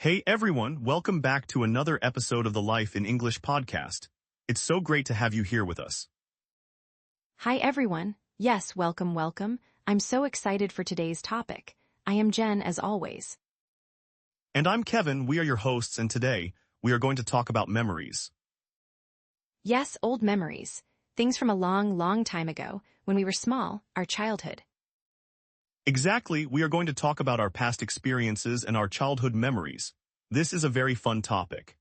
Hey everyone, welcome back to another episode of the Life in English podcast. It's so great to have you here with us. Hi everyone. Yes, welcome. I'm so excited for today's topic. I am Jen as always. And I'm Kevin, we are your hosts, and today, we are going to talk about memories. Yes, old memories. Things from a long time ago, when we were small, our childhood. Exactly, we are going to talk about our past experiences and our childhood memories. This is a very fun topic.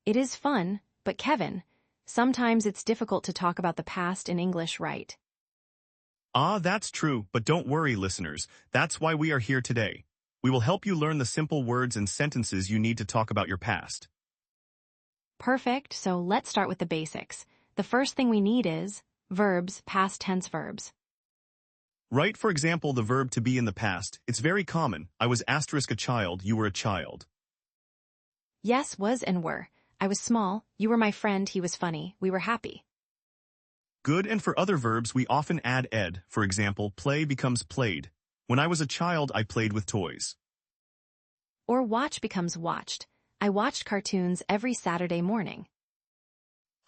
It is fun, but Kevin, sometimes it's difficult to talk about the past in English, right? That's true, but don't worry, listeners. That's why we are here today. We will help you learn the simple words and sentences you need to talk about your past. Perfect, so let's start with the basics. The first thing we need is verbs, past tense verbs. Right, for example, the verb to be in the past. It's very common. I was asterisk a child, you were a child. Yes, was and were. I was small, you were my friend, he was funny, we were happy. Good, and for other verbs we often add ed. For example, play becomes played. When I was a child, I played with toys. Or watch becomes watched. I watched cartoons every Saturday morning.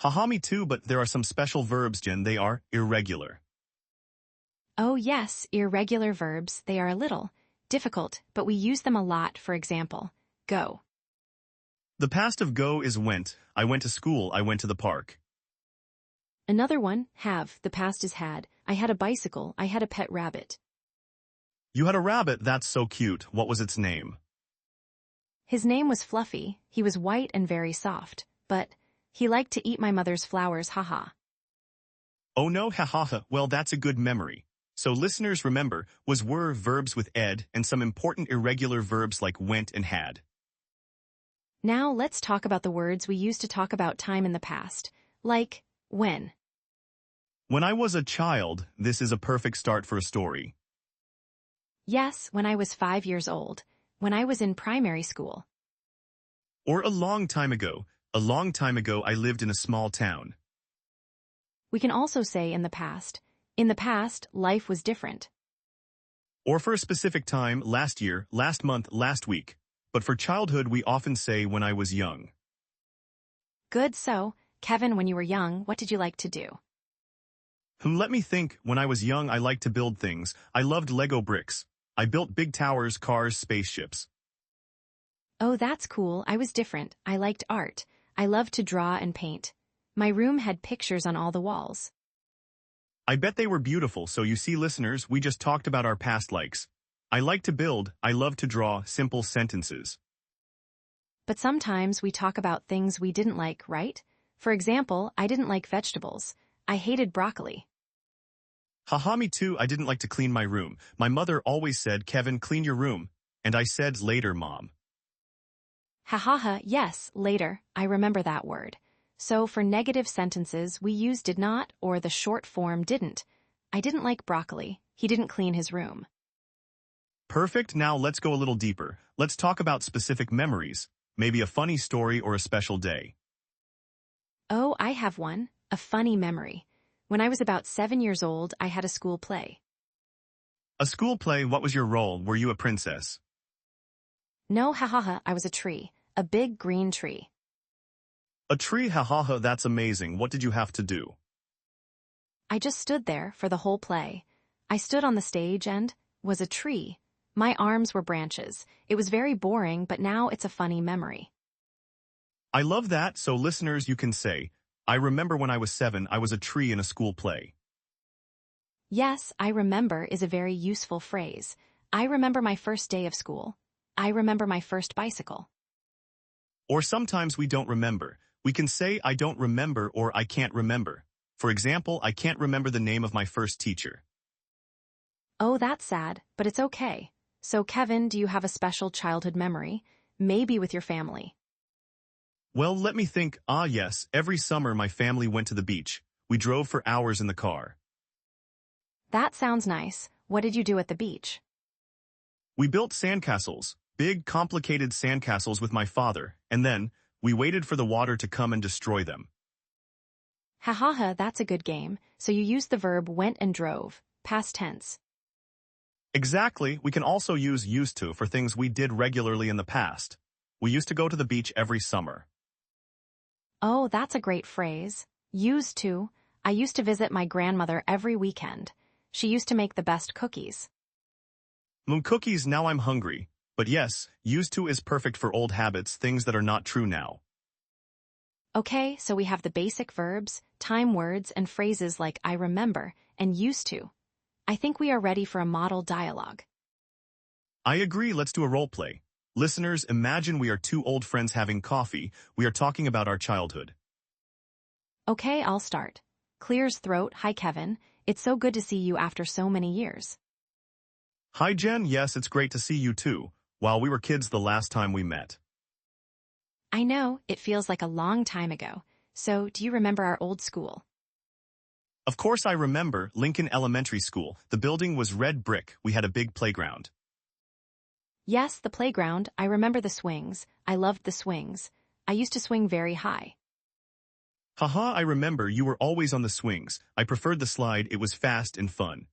Haha, me too, but there are some special verbs, Jen. They are irregular. Oh yes, irregular verbs, they are a little difficult, but we use them a lot. For example, go. The past of go is went. I went to school, I went to the park. Another one, have. The past is had. I had a bicycle, I had a pet rabbit. You had a rabbit, that's so cute. What was its name? His name was Fluffy, he was white and very soft, but he liked to eat my mother's flowers, haha. Oh no, haha, well that's a good memory. So listeners, remember, were verbs with ed and some important irregular verbs like went and had. Now let's talk about the words we use to talk about time in the past, like when. When I was a child, this is a perfect start for a story. Yes, when I was 5 years old, when I was in primary school. Or a long time ago I lived in a small town. We can also say in the past. In the past, life was different. Or for a specific time, last year, last month, last week. But for childhood, we often say when I was young. Good, so, Kevin, when you were young, what did you like to do? Let me think. When I was young, I liked to build things. I loved Lego bricks. I built big towers, cars, spaceships. Oh, that's cool. I was different. I liked art. I loved to draw and paint. My room had pictures on all the walls. I bet they were beautiful. So you see, listeners, we just talked about our past likes. I like to build, I love to draw, simple sentences. But sometimes we talk about things we didn't like, right? For example, I didn't like vegetables. I hated broccoli. Haha, me too, I didn't like to clean my room. My mother always said, Kevin, clean your room. And I said, later, Mom. Ha, yes, later, I remember that word. So for negative sentences, we use did not or the short form didn't. I didn't like broccoli. He didn't clean his room. Perfect, now let's go a little deeper. Let's talk about specific memories, maybe a funny story or a special day. Oh, I have one, a funny memory. When I was about 7 years old, I had a school play. A school play, what was your role? Were you a princess? No, I was a tree, a big green tree. A tree, haha, that's amazing. What did you have to do? I just stood there for the whole play. I stood on the stage and was a tree. My arms were branches. It was very boring, but now it's a funny memory. I love that, so listeners, you can say, I remember when I was 7, I was a tree in a school play. Yes, I remember is a very useful phrase. I remember my first day of school. I remember my first bicycle. Or sometimes we don't remember. We can say I don't remember or I can't remember. For example, I can't remember the name of my first teacher. Oh, that's sad, but it's okay. So Kevin, do you have a special childhood memory? Maybe with your family. Well, let me think. Yes, every summer my family went to the beach. We drove for hours in the car. That sounds nice. What did you do at the beach? We built sandcastles, big complicated sandcastles with my father, and then, we waited for the water to come and destroy them. Ha, that's a good game. So you used the verb went and drove, past tense. Exactly, we can also use used to for things we did regularly in the past. We used to go to the beach every summer. Oh, that's a great phrase. Used to. I used to visit my grandmother every weekend. She used to make the best cookies. Cookies, now I'm hungry. But yes, used to is perfect for old habits, things that are not true now. Okay, so we have the basic verbs, time words, and phrases like I remember and used to. I think we are ready for a model dialogue. I agree, let's do a role play. Listeners, imagine we are two old friends having coffee. We are talking about our childhood. Okay, I'll start. Clears throat, hi Kevin. It's so good to see you after so many years. Hi Jen, yes, it's great to see you too. While we were kids the last time we met. I know, it feels like a long time ago. So, do you remember our old school? Of course I remember, Lincoln Elementary School. The building was red brick. We had a big playground. Yes, the playground. I remember the swings. I loved the swings. I used to swing very high. Haha, I remember you were always on the swings. I preferred the slide, it was fast and fun.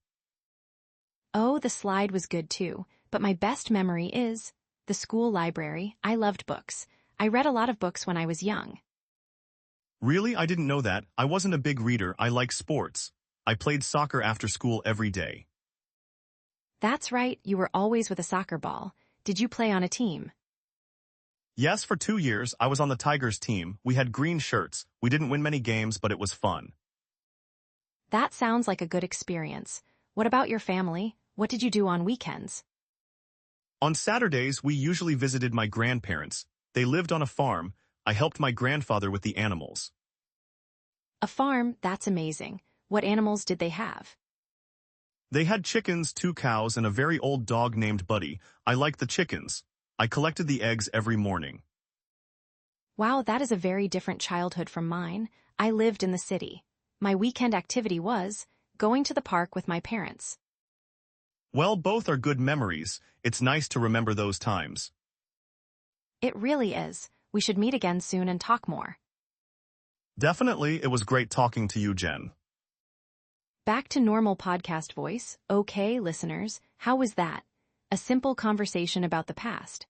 Oh, the slide was good too, but my best memory is the school library. I loved books. I read a lot of books when I was young. Really, I didn't know that. I wasn't a big reader, I like sports. I played soccer after school every day. That's right, you were always with a soccer ball. Did you play on a team? Yes, for 2 years, I was on the Tigers team. We had green shirts. We didn't win many games, but it was fun. That sounds like a good experience. What about your family? What did you do on weekends? On Saturdays, we usually visited my grandparents. They lived on a farm. I helped my grandfather with the animals. A farm, that's amazing. What animals did they have? They had chickens, 2 cows, and a very old dog named Buddy. I liked the chickens. I collected the eggs every morning. Wow, that is a very different childhood from mine. I lived in the city. My weekend activity was going to the park with my parents. Well, both are good memories. It's nice to remember those times. It really is. We should meet again soon and talk more. Definitely, it was great talking to you, Jen. Back to normal podcast voice. Okay, listeners, how was that? A simple conversation about the past.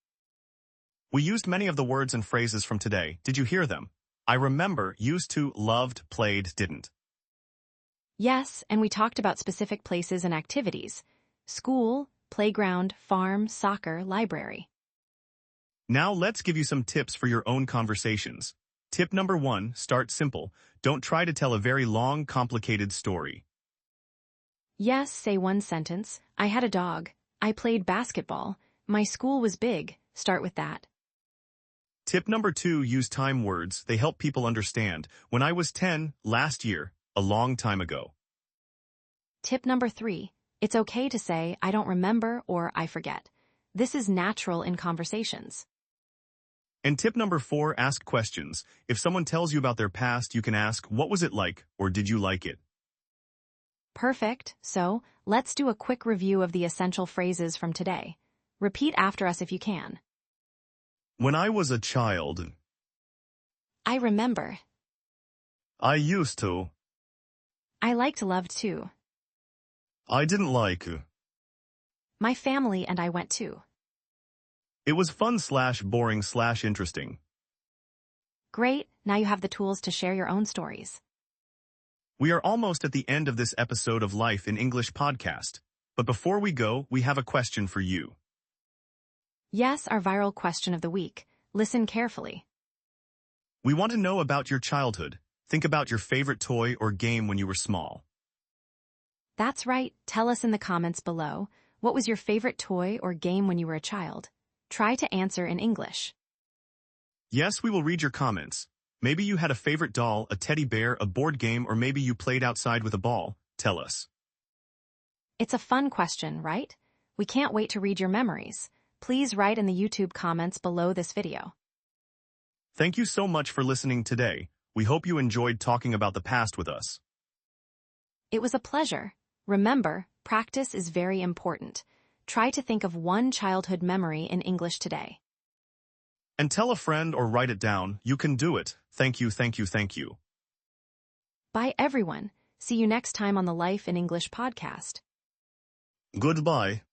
We used many of the words and phrases from today. Did you hear them? I remember, used to, loved, played, didn't. Yes, and we talked about specific places and activities. School, playground, farm, soccer, library. Now let's give you some tips for your own conversations. Tip number 1, start simple. Don't try to tell a very long, complicated story. Yes, say one sentence. I had a dog. I played basketball. My school was big. Start with that. Tip number 2, use time words. They help people understand. When I was 10, last year, a long time ago. Tip number 3. It's okay to say, I don't remember or I forget. This is natural in conversations. And tip number 4, ask questions. If someone tells you about their past, you can ask, what was it like, or did you like it? Perfect. So, let's do a quick review of the essential phrases from today. Repeat after us if you can. When I was a child, I remember. I used to. I liked love too. I didn't like. My family and I went too. It was fun/boring/interesting. Great, now you have the tools to share your own stories. We are almost at the end of this episode of Life in English podcast. But before we go, we have a question for you. Yes, our viral question of the week. Listen carefully. We want to know about your childhood. Think about your favorite toy or game when you were small. That's right, tell us in the comments below. What was your favorite toy or game when you were a child? Try to answer in English. Yes, we will read your comments. Maybe you had a favorite doll, a teddy bear, a board game, or maybe you played outside with a ball. Tell us. It's a fun question, right? We can't wait to read your memories. Please write in the YouTube comments below this video. Thank you so much for listening today. We hope you enjoyed talking about the past with us. It was a pleasure. Remember, practice is very important. Try to think of one childhood memory in English today. And tell a friend or write it down. You can do it. Thank you, thank you, thank you. Bye, everyone. See you next time on the Life in English podcast. Goodbye.